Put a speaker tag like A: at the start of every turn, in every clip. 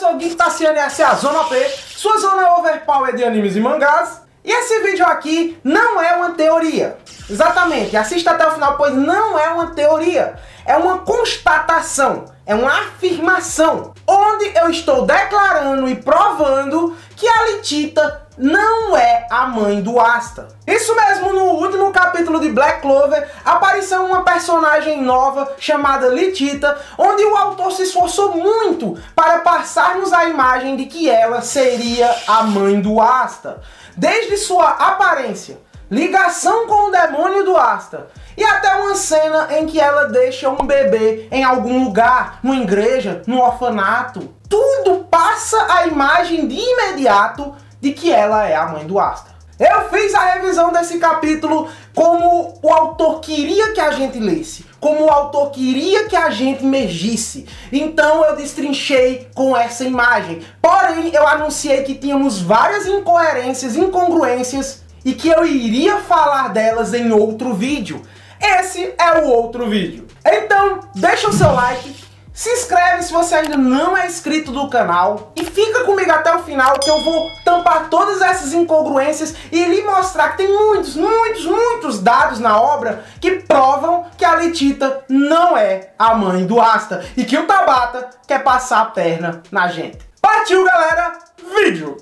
A: sou o Gui Tassiano e essa é a Zona P, sua zona overpower de animes e mangás. E esse vídeo aqui não é uma teoria. Exatamente, assista até o final, pois não é uma teoria. É uma constatação, é uma afirmação, onde eu estou declarando e provando que a Litita não é a mãe do Asta. Isso mesmo, no último capítulo de Black Clover, apareceu uma personagem nova chamada Litita, onde o autor se esforçou muito para passar-nos a imagem de que ela seria a mãe do Asta. Desde sua aparência, ligação com o demônio do Asta, e até uma cena em que ela deixa um bebê em algum lugar, numa igreja, num orfanato. Tudo passa a imagem de imediato de que ela é a mãe do Asta. Eu fiz a revisão desse capítulo como o autor queria que a gente lesse, como o autor queria que a gente imergisse. Então eu destrinchei com essa imagem. Porém, eu anunciei que tínhamos várias incoerências, incongruências, e que eu iria falar delas em outro vídeo. Esse é o outro vídeo. Então, deixa o seu like, se inscreve se você ainda não é inscrito no canal e fica comigo até o final que eu vou tampar todas essas incongruências e lhe mostrar que tem muitos dados na obra que provam que a Litita não é a mãe do Asta e que o Tabata quer passar a perna na gente. Partiu, galera! Vídeo!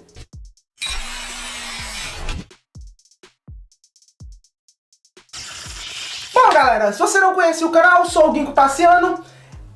A: Bom, galera, se você não conhece o canal, eu sou o Gui Tassiano.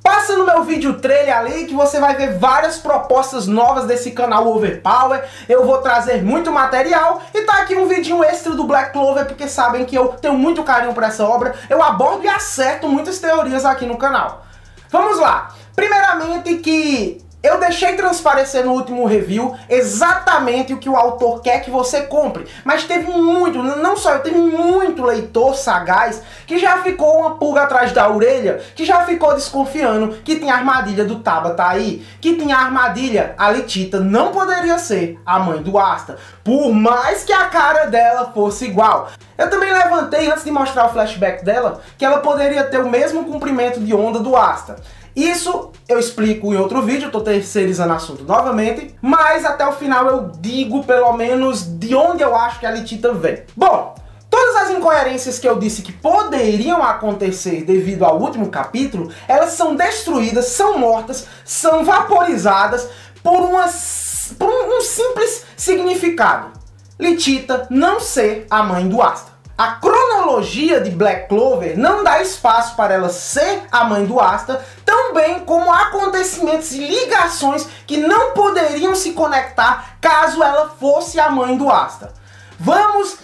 A: Passa no meu vídeo trailer ali que você vai ver várias propostas novas desse canal Overpower. Eu vou trazer muito material e tá aqui um vidinho extra do Black Clover, porque sabem que eu tenho muito carinho por essa obra. Eu abordo e acerto muitas teorias aqui no canal. Vamos lá. Primeiramente que eu deixei transparecer no último review exatamente o que o autor quer que você compre. Mas teve muito, não só eu, teve muito leitor sagaz que já ficou uma pulga atrás da orelha, que já ficou desconfiando que tinha a armadilha do Tabata aí, que tinha a armadilha, a Litita não poderia ser a mãe do Asta, por mais que a cara dela fosse igual. Eu também levantei, antes de mostrar o flashback dela, que ela poderia ter o mesmo comprimento de onda do Asta. Isso eu explico em outro vídeo, eu tô terceirizando o assunto novamente, mas até o final eu digo pelo menos de onde eu acho que a Litita vem. Bom, todas as incoerências que eu disse que poderiam acontecer devido ao último capítulo, elas são destruídas, são mortas, são vaporizadas por um simples significado: Litita não ser a mãe do Asta. A cronologia de Black Clover não dá espaço para ela ser a mãe do Asta, tão bem como acontecimentos e ligações que não poderiam se conectar caso ela fosse a mãe do Asta. Vamos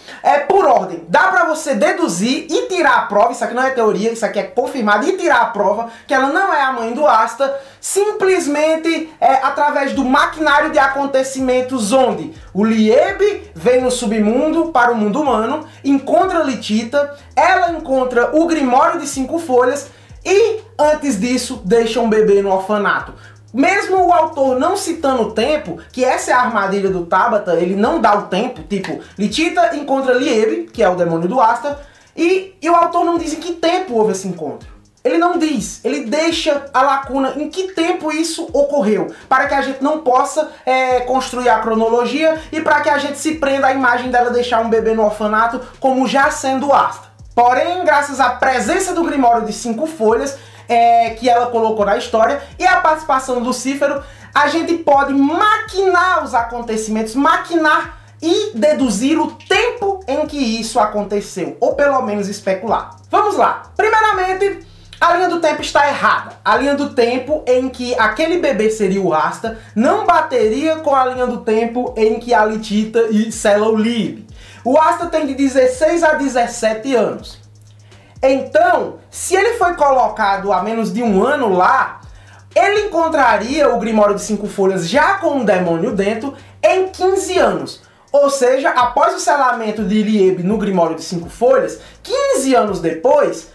A: por ordem. Dá pra você deduzir e tirar a prova, isso aqui não é teoria, isso aqui é confirmado, e tirar a prova que ela não é a mãe do Asta, simplesmente através do maquinário de acontecimentos onde o Liebe vem no submundo para o mundo humano, encontra Litita, ela encontra o Grimório de 5 folhas e, antes disso, deixa um bebê no orfanato. Mesmo o autor não citando o tempo, que essa é a armadilha do Tabata, ele não dá o tempo, tipo, Litita encontra Liebe, que é o demônio do Asta, e o autor não diz em que tempo houve esse encontro. Ele não diz, ele deixa a lacuna em que tempo isso ocorreu, para que a gente não possa construir a cronologia e para que a gente se prenda à imagem dela deixar um bebê no orfanato como já sendo Asta. Porém, graças à presença do Grimório de 5 folhas, que ela colocou na história, e a participação do Lucífero, a gente pode maquinar os acontecimentos, maquinar e deduzir o tempo em que isso aconteceu, ou pelo menos especular. Vamos lá. Primeiramente, a linha do tempo está errada. A linha do tempo em que aquele bebê seria o Asta não bateria com a linha do tempo em que a Litita e sela o Liebe. O Asta tem de 16 a 17 anos. Então, se ele foi colocado há menos de um ano lá, ele encontraria o Grimório de 5 folhas já com um demônio dentro em 15 anos. Ou seja, após o selamento de Liebe no Grimório de 5 folhas, 15 anos depois,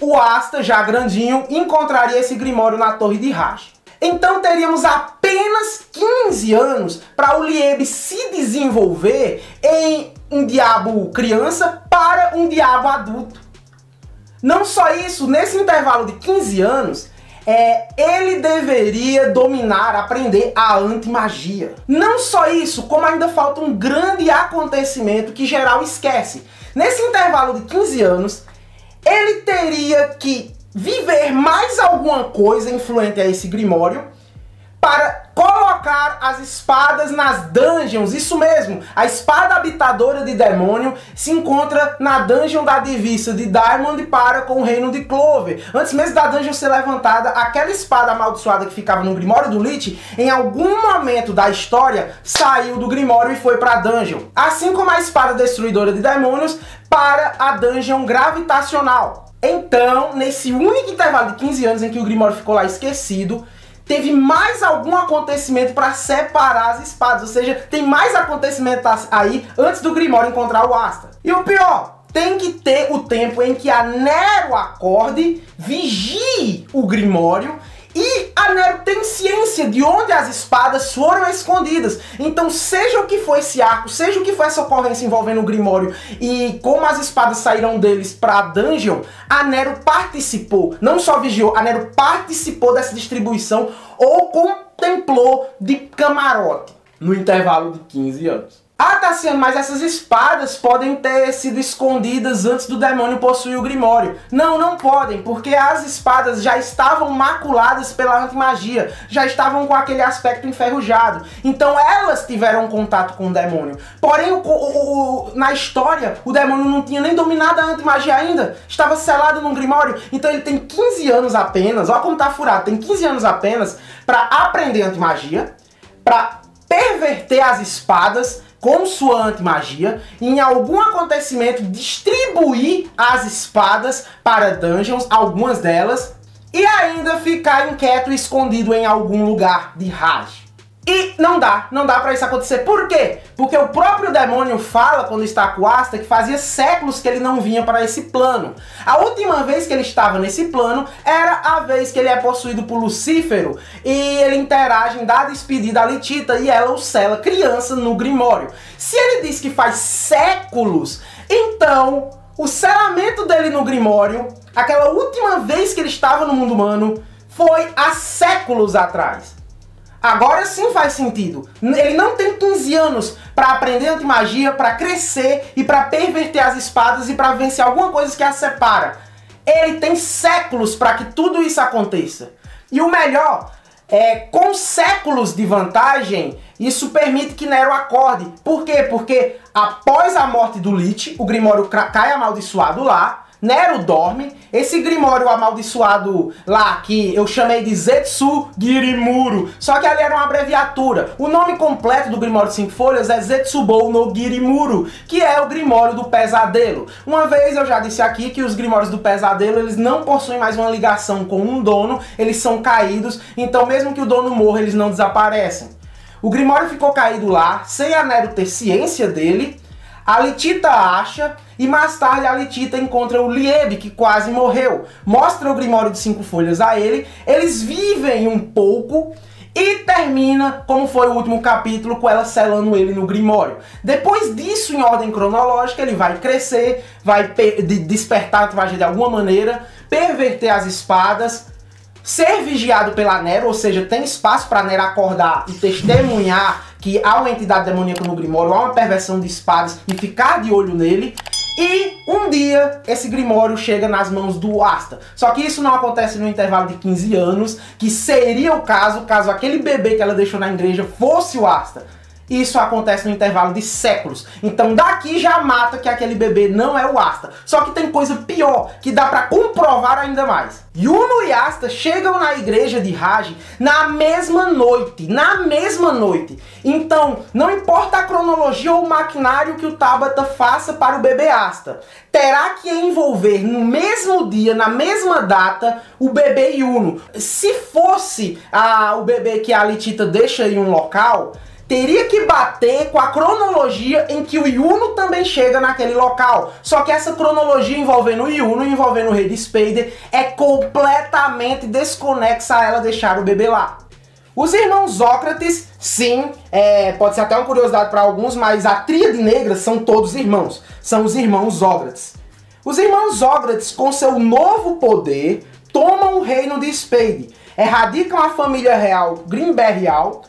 A: o Asta, já grandinho, encontraria esse Grimório na Torre de Raj. Então teríamos apenas 15 anos para o Liebe se desenvolver em um diabo criança para um diabo adulto. Não só isso, nesse intervalo de 15 anos, ele deveria dominar, aprender a antimagia. Não só isso, como ainda falta um grande acontecimento que geral esquece. Nesse intervalo de 15 anos, ele teria que viver mais alguma coisa influente a esse Grimório para colocar as espadas nas dungeons. Isso mesmo, a espada habitadora de demônio se encontra na dungeon da divisa de Diamond para com o reino de Clover. Antes mesmo da dungeon ser levantada, aquela espada amaldiçoada que ficava no Grimório do Lich, em algum momento da história, saiu do Grimório e foi para a dungeon. Assim como a espada destruidora de demônios para a dungeon gravitacional. Então, nesse único intervalo de 15 anos em que o Grimório ficou lá esquecido, teve mais algum acontecimento para separar as espadas, ou seja, tem mais acontecimento aí antes do Grimório encontrar o Asta. E o pior, tem que ter o tempo em que a Nero acorde, vigie o Grimório, e a Nero tem ciência de onde as espadas foram escondidas. Então, seja o que for esse arco, seja o que for essa ocorrência envolvendo o Grimório e como as espadas saíram deles para a dungeon, a Nero participou, não só vigiou, a Nero participou dessa distribuição ou contemplou de camarote no intervalo de 15 anos. Ah, Tassiano, mas essas espadas podem ter sido escondidas antes do demônio possuir o Grimório. Não, não podem, porque as espadas já estavam maculadas pela antimagia, já estavam com aquele aspecto enferrujado. Então elas tiveram contato com o demônio. Porém, na história, o demônio não tinha nem dominado a antimagia ainda, estava selado num Grimório. Então ele tem 15 anos apenas, olha como tá furado, tem 15 anos apenas para aprender antimagia, para perverter as espadas com sua antimagia e em algum acontecimento distribuir as espadas para dungeons, algumas delas, e ainda ficar inquieto e escondido em algum lugar de Raj. E não dá pra isso acontecer. Por quê? Porque o próprio demônio fala, quando está com o Asta, que fazia séculos que ele não vinha para esse plano. A última vez que ele estava nesse plano era a vez que ele é possuído por Lucífero e ele interage em dar despedida a Litita e ela o sela criança no Grimório. Se ele diz que faz séculos, então o selamento dele no Grimório, aquela última vez que ele estava no mundo humano, foi há séculos atrás. Agora sim faz sentido. Ele não tem 15 anos para aprender antimagia, para crescer e para perverter as espadas e para vencer alguma coisa que as separa. Ele tem séculos para que tudo isso aconteça. E o melhor, com séculos de vantagem, isso permite que Nero acorde. Por quê? Porque após a morte do Lich, o Grimório cai amaldiçoado lá, Nero dorme, esse Grimório amaldiçoado lá, que eu chamei de Zetsugirimuro, só que ali era uma abreviatura. O nome completo do Grimório de 5 folhas é Zetsubou no Girimuro, que é o Grimório do Pesadelo. Uma vez eu já disse aqui que os Grimórios do Pesadelo, eles não possuem mais uma ligação com um dono, eles são caídos, então mesmo que o dono morra, eles não desaparecem. O Grimório ficou caído lá, sem a Nero ter ciência dele. A Litita acha, e mais tarde a Litita encontra o Liebe, que quase morreu. Mostra o Grimório de 5 folhas a ele, eles vivem um pouco e termina, como foi o último capítulo, com ela selando ele no Grimório. Depois disso, em ordem cronológica, ele vai crescer, vai despertar a antimagia de alguma maneira, perverter as espadas, ser vigiado pela Nero, ou seja, tem espaço para Nero acordar e testemunhar que há uma entidade demoníaca no Grimório, há uma perversão de espadas e ficar de olho nele. E um dia esse Grimório chega nas mãos do Asta. Só que isso não acontece no intervalo de 15 anos, que seria o caso aquele bebê que ela deixou na igreja fosse o Asta. Isso acontece no intervalo de séculos. Então daqui já mata que aquele bebê não é o Asta. Só que tem coisa pior, que dá pra comprovar ainda mais. Yuno e Asta chegam na igreja de Raj na mesma noite. Então, não importa a cronologia ou o maquinário que o Tabata faça para o bebê Asta, terá que envolver no mesmo dia, na mesma data, o bebê Yuno. Se fosse o bebê que a Litita deixa em um local, teria que bater com a cronologia em que o Yuno também chega naquele local. Só que essa cronologia envolvendo o Yuno, envolvendo o Rei de Spader, é completamente desconexa a ela deixar o bebê lá. Os irmãos Zócrates, sim, pode ser até uma curiosidade para alguns, mas a tríade negra são todos irmãos. São os irmãos Zócrates. Os irmãos Zócrates, com seu novo poder, tomam o reino de Spade, erradicam a família real Greenberryal.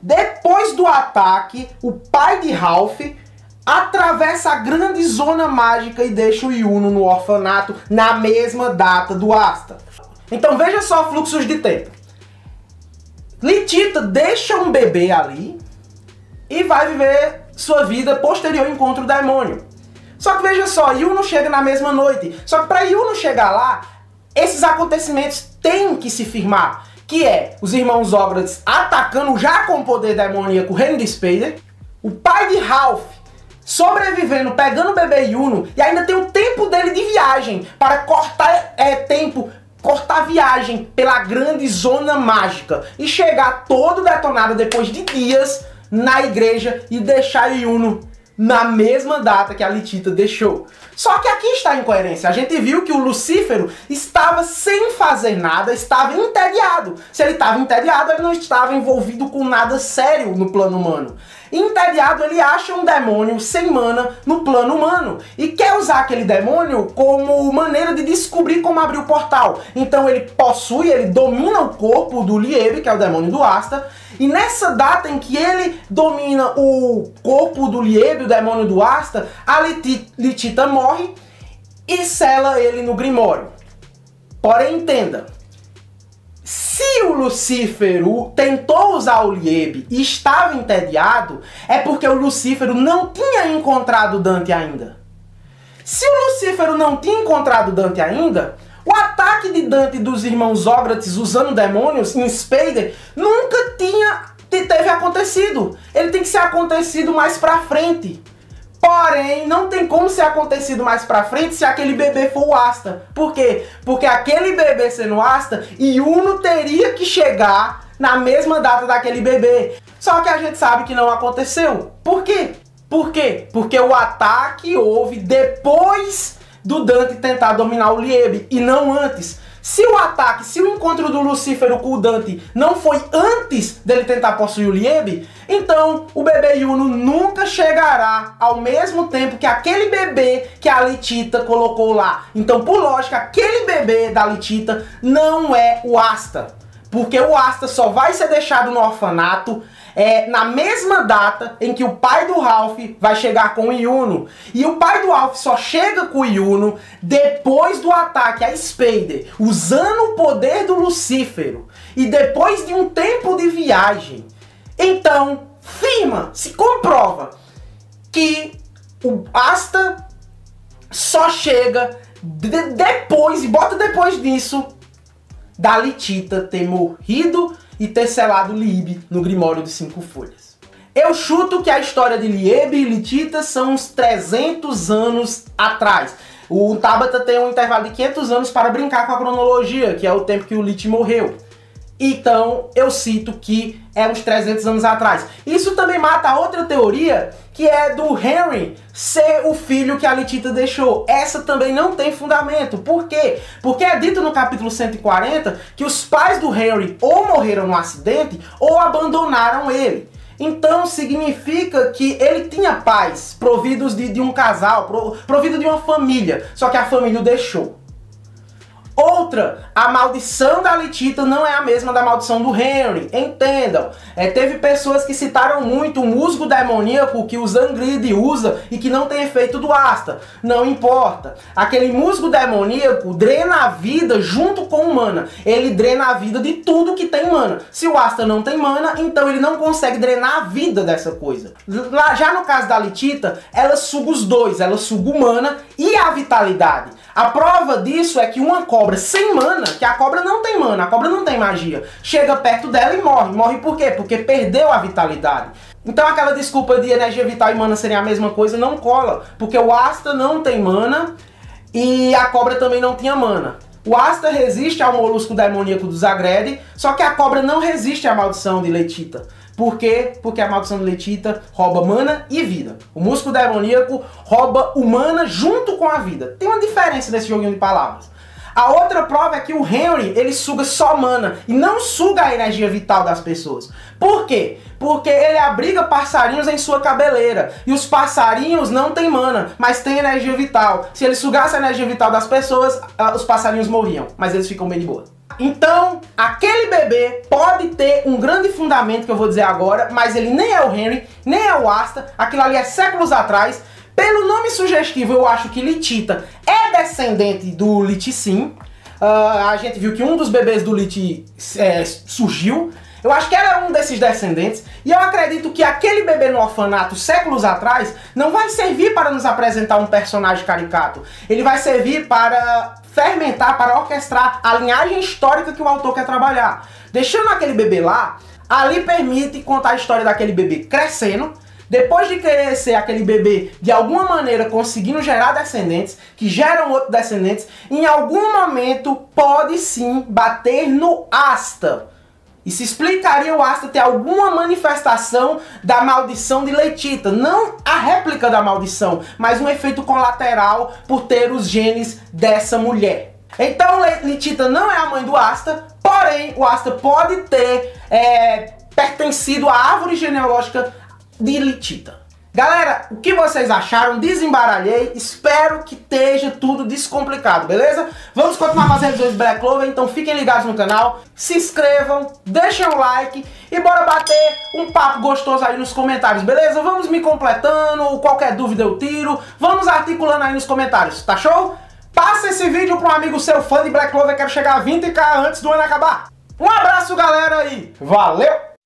A: Depois do ataque, o pai de Ralph atravessa a grande zona mágica e deixa o Yuno no orfanato na mesma data do Asta. Então veja só fluxos de tempo. Littita deixa um bebê ali e vai viver sua vida posterior ao encontro do demônio. Só que veja só, Yuno chega na mesma noite. Só que para Yuno chegar lá, esses acontecimentos têm que se firmar. Que é os irmãos Ógrads atacando já com o poder demoníaco o reino de Spader, o pai de Ralph sobrevivendo, pegando o bebê Yuno, e ainda tem o tempo dele de viagem para cortar cortar viagem pela grande zona mágica e chegar todo detonado depois de dias na igreja e deixar Yuno na mesma data que a Littita deixou. Só que aqui está a incoerência. A gente viu que o Lucífero estava sem fazer nada, estava entediado. Se ele estava entediado, ele não estava envolvido com nada sério no plano humano. Entediado, ele acha um demônio sem mana no plano humano e quer usar aquele demônio como maneira de descobrir como abrir o portal. Então ele possui, ele domina o corpo do Liebe, que é o demônio do Asta, e nessa data em que ele domina o corpo do Liebe, o demônio do Asta, a Littita morre e sela ele no Grimório. Porém, entenda, se o Lucífero tentou usar o Liebe e estava entediado, é porque o Lucífero não tinha encontrado Dante ainda. Se o Lucífero não tinha encontrado Dante ainda, o ataque de Dante dos irmãos Ógrads usando demônios em Spader nunca teve acontecido. Ele tem que ser acontecido mais pra frente. Porém, não tem como ser acontecido mais pra frente se aquele bebê for o Asta. Por quê? Porque aquele bebê sendo Asta, Yuno teria que chegar na mesma data daquele bebê. Só que a gente sabe que não aconteceu. Por quê? Por quê? Porque o ataque houve depois do Dante tentar dominar o Liebe e não antes. Se o ataque, se o encontro do Lucífero com o Dante não foi antes dele tentar possuir o Liebe, então o bebê Yuno nunca chegará ao mesmo tempo que aquele bebê que a Littita colocou lá. Então, por lógica, aquele bebê da Littita não é o Asta, porque o Asta só vai ser deixado no orfanato na mesma data em que o pai do Ralph vai chegar com o Yuno. E o pai do Ralph só chega com o Yuno depois do ataque a Spader, usando o poder do Lucífero. E depois de um tempo de viagem. Então, se comprova que o Asta só chega depois, e bota depois disso, da Littita ter morrido e ter selado Liebe no Grimório de 5 folhas. Eu chuto que a história de Liebe e Littita são uns 300 anos atrás. O Tabata tem um intervalo de 500 anos para brincar com a cronologia, que é o tempo que o Lich morreu. Então eu cito que é uns 300 anos atrás. Isso também mata a outra teoria, que é do Henry ser o filho que a Littita deixou. Essa também não tem fundamento. Por quê? Porque é dito no capítulo 140 que os pais do Henry ou morreram no acidente ou abandonaram ele. Então significa que ele tinha pais providos de um casal, provido de uma família, só que a família o deixou. Outra, a maldição da Littita não é a mesma da maldição do Henry, entendam. Teve pessoas que citaram muito o musgo demoníaco que o Zangrid usa e que não tem efeito do Asta. Não importa. Aquele musgo demoníaco drena a vida junto com o mana. Ele drena a vida de tudo que tem mana. Se o Asta não tem mana, então ele não consegue drenar a vida dessa coisa. Já no caso da Littita, ela suga os dois. Ela suga o mana e a vitalidade. A prova disso é que uma cobra sem mana, que a cobra não tem mana, a cobra não tem magia, chega perto dela e morre. Morre por quê? Porque perdeu a vitalidade. Então aquela desculpa de energia vital e mana serem a mesma coisa não cola, porque o Asta não tem mana e a cobra também não tinha mana. O Asta resiste ao molusco demoníaco do Zagred, só que a cobra não resiste à maldição de Littita. Por quê? Porque a maldição de Littita rouba mana e vida. O músculo demoníaco rouba o mana junto com a vida. Tem uma diferença nesse joguinho de palavras. A outra prova é que o Henry, ele suga só mana e não suga a energia vital das pessoas. Por quê? Porque ele abriga passarinhos em sua cabeleira. E os passarinhos não têm mana, mas têm energia vital. Se ele sugasse a energia vital das pessoas, os passarinhos morriam. Mas eles ficam bem de boa. Então, aquele bebê pode ter um grande fundamento que eu vou dizer agora, mas ele nem é o Henry, nem é o Asta. Aquilo ali é séculos atrás. Pelo nome sugestivo, eu acho que Littita é descendente do Lich Sin. A gente viu que um dos bebês do Lich surgiu. Eu acho que ela é um desses descendentes. E eu acredito que aquele bebê no orfanato, séculos atrás, não vai servir para nos apresentar um personagem caricato. Ele vai servir para fermentar, para orquestrar a linhagem histórica que o autor quer trabalhar. Deixando aquele bebê lá, ali permite contar a história daquele bebê crescendo. Depois de crescer aquele bebê, de alguma maneira conseguindo gerar descendentes, que geram outros descendentes, em algum momento pode sim bater no Asta. E se explicaria o Asta ter alguma manifestação da maldição de Littita. Não a réplica da maldição, mas um efeito colateral por ter os genes dessa mulher. Então Littita não é a mãe do Asta, porém o Asta pode ter pertencido à árvore genealógica de Littita. Galera, o que vocês acharam? Desembaralhei, espero que esteja tudo descomplicado, beleza? Vamos continuar fazendo revisões de Black Clover, então fiquem ligados no canal, se inscrevam, deixem um like e bora bater um papo gostoso aí nos comentários, beleza? Vamos me completando, qualquer dúvida eu tiro, vamos articulando aí nos comentários, tá show? Passa esse vídeo para um amigo seu fã de Black Clover, quero chegar a 20k antes do ano acabar. Um abraço, galera, e valeu!